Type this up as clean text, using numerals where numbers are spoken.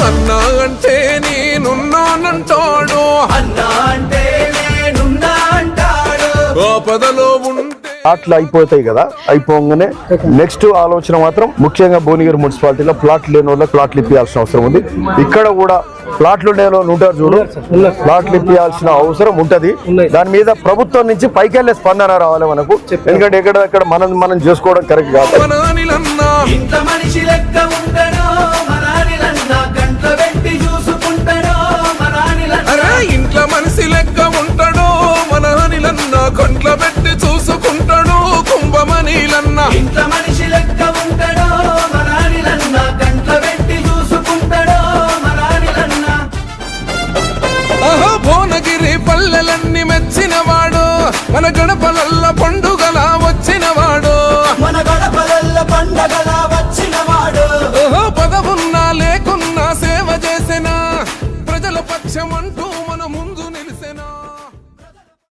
అన్నా అంటే నేనున్నానంటాడు, అన్నా అంటే నేనున్నా అంటాడు. ఆపదలో ఉంటే ప్లాట్లు అయిపోతాయి కదా, అయిపోగానే నెక్స్ట్ ఆలోచన మాత్రం ముఖ్యంగా భువనగిరి మున్సిపాలిటీలో ప్లాట్ లేని వాళ్ళకి ప్లాట్లు ఇప్పించాల్సిన అవసరం ఉంది. ఇక్కడ కూడా ప్లాట్లు లేని వాళ్ళు ఉంటారు చూడు, ప్లాట్లు ఇప్పించాల్సిన అవసరం ఉంటది. దాని మీద ప్రభుత్వం నుంచి పైకెళ్ళే స్పందన రావాలి మనకు. ఎందుకంటే ఎక్కడ మనం చేసుకోవడం కరెక్ట్ కాదు. మన అనిలన్నా ఇంత మనిషి లెక్క ఉంటాడో మన అనిలన్నా, కంట్లో పెట్టి చూసుకుంటాడో మన అనిలన్నా. అరే ఇంట్లో మనిషి లెక్క ఉంటాడో మన అనిలన్నా, కంట్లో పెట్టి చూసుకుంటాడు కుంభమణిలన్నా. ఇంత మనిషి లెక్క ఉంటాడో మన అనిలన్నా, కంట్లో పెట్టి చూసుకుంటాడో మన అనిలన్నా. భువనగిరి పల్లెలన్నీ మెచ్చినవాడు, మన గడపలల్ల పండుగలా వచ్చినవాడు, మన గడపలల్ల పండగలా వచ్చినవాడు. పదవున్నా లేకున్నా సేవ చేసిన ప్రజల పక్షం అంటూ మన ముందు